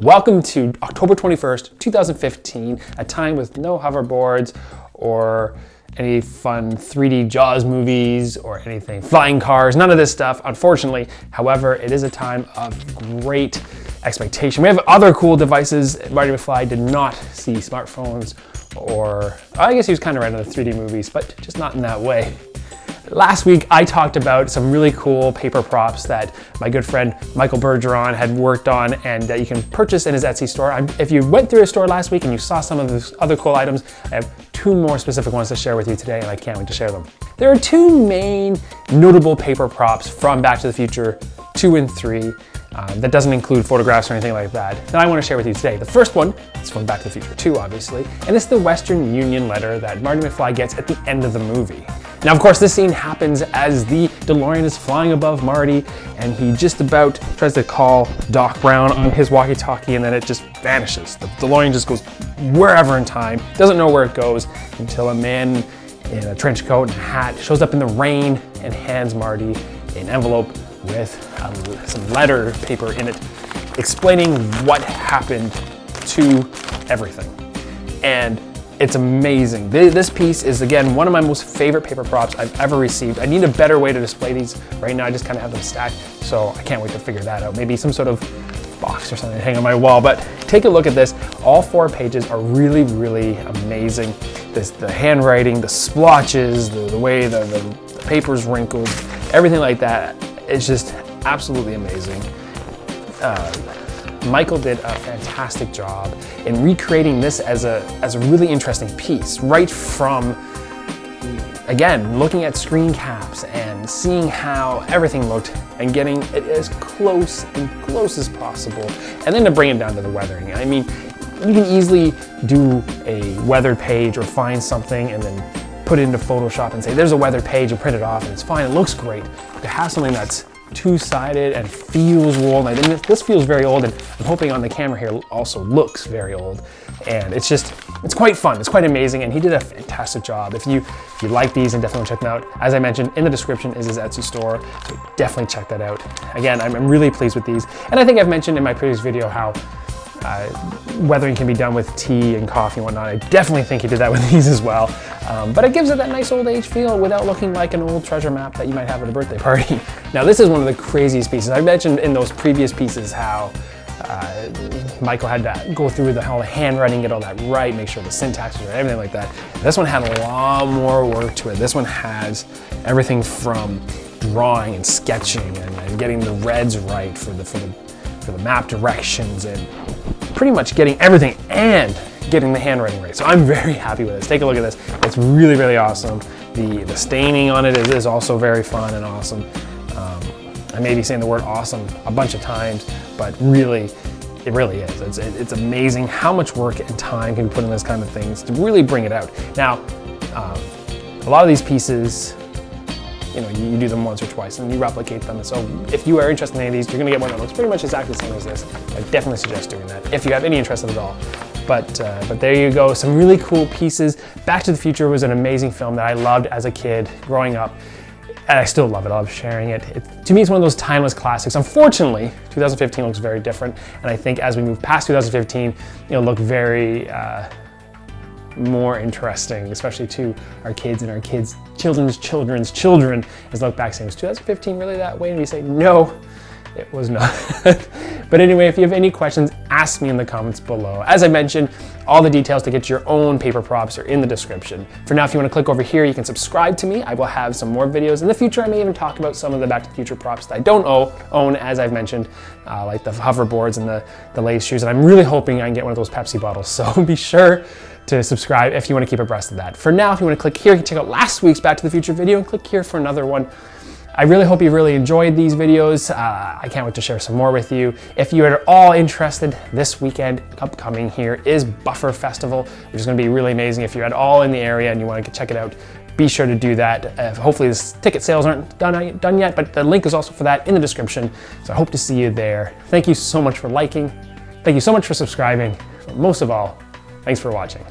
welcome to October 21st, 2015, a time with no hoverboards or any fun 3D Jaws movies or anything, flying cars, none of this stuff, unfortunately. However, it is a time of great expectation. We have other cool devices. Marty McFly did not see smartphones, or I guess he was kind of right on the 3D movies, but just not in that way. Last week, I talked about some really cool paper props that my good friend Michael Bergeron had worked on and that you can purchase in his Etsy store. If you went through his store last week and you saw some of those other cool items, I have two more specific ones to share with you today, and I can't wait to share them. There are two main notable paper props from Back to the Future 2 and 3. That doesn't include photographs or anything like that I want to share with you today. The first one is from Back to the Future 2, obviously, and it's the Western Union letter that Marty McFly gets at the end of the movie. Now, of course, this scene happens as the Delorean is flying above Marty, and he just about tries to call Doc Brown on his walkie-talkie, and then it just vanishes. The DeLorean just goes wherever in time, doesn't know where it goes, until a man in a trench coat and a hat shows up in the rain and hands Marty an envelope with some letter paper in it explaining what happened to everything. And it's amazing. This piece is, again, one of my most favorite paper props I've ever received. I need a better way to display these. Right now I just kind of have them stacked, so I can't wait to figure that out. Maybe some sort of box or something to hang on my wall, but take a look at this. All 4 pages are really, really amazing. The handwriting, the splotches, the way the paper's wrinkled, everything like that. It's just absolutely amazing. Michael did a fantastic job in recreating this as a really interesting piece, right from, again, looking at screen caps and seeing how everything looked and getting it as close as possible, and then to bring it down to the weathering. I mean, you can easily do a weathered page or find something and then put it into Photoshop and say, there's a weathered page, and print it off, and it's fine, it looks great. But to have something that's two-sided and feels old, and this feels very old, and I'm hoping on the camera here also looks very old, and it's quite fun, it's quite amazing, and he did a fantastic job. If you like these, and definitely check them out. As I mentioned, in the description is his Etsy store, so definitely check that out. Again, I'm really pleased with these, and I think I've mentioned in my previous video how weathering can be done with tea and coffee and whatnot. I definitely think he did that with these as well. But it gives it that nice old age feel without looking like an old treasure map that you might have at a birthday party. Now, this is one of the craziest pieces. I mentioned in those previous pieces how Michael had to go through all the handwriting, get all that right, make sure the syntax was right, everything like that. This one had a lot more work to it. This one has everything from drawing and sketching and getting the reds right for the map directions, and pretty much getting everything and getting the handwriting right. So I'm very happy with this. Take a look at this. It's really, really awesome. The staining on it is also very fun and awesome. I may be saying the word awesome a bunch of times, but really, it really is. It's amazing how much work and time can be put in this kind of things to really bring it out. Now, a lot of these pieces, you do them once or twice and you replicate them. And so if you are interested in any of these, you're gonna get one that looks pretty much exactly the same as this. I definitely suggest doing that if you have any interest in it at all. But there you go, some really cool pieces. Back to the Future was an amazing film that I loved as a kid growing up, and I still love it. I love sharing it. To me, it's one of those timeless classics. Unfortunately, 2015 looks very different, and I think as we move past 2015, it'll look very more interesting, especially to our kids and our kids' children's children, as look back saying, was 2015 really that way? And we say, no, it was not. But anyway, if you have any questions, ask me in the comments below. As I mentioned, all the details to get your own paper props are in the description. For now, if you want to click over here, you can subscribe to me. I will have some more videos. In the future, I may even talk about some of the Back to the Future props that I don't own, as I've mentioned, like the hoverboards and the lace shoes. And I'm really hoping I can get one of those Pepsi bottles. So be sure to subscribe if you want to keep abreast of that. For now, if you want to click here, you can check out last week's Back to the Future video and click here for another one. I really hope you really enjoyed these videos. I can't wait to share some more with you. If you are at all interested, this weekend upcoming here is Buffer Festival, which is going to be really amazing. If you're at all in the area and you want to check it out, be sure to do that. Hopefully the ticket sales aren't done yet, but the link is also for that in the description. So I hope to see you there. Thank you so much for liking. Thank you so much for subscribing. But most of all, thanks for watching.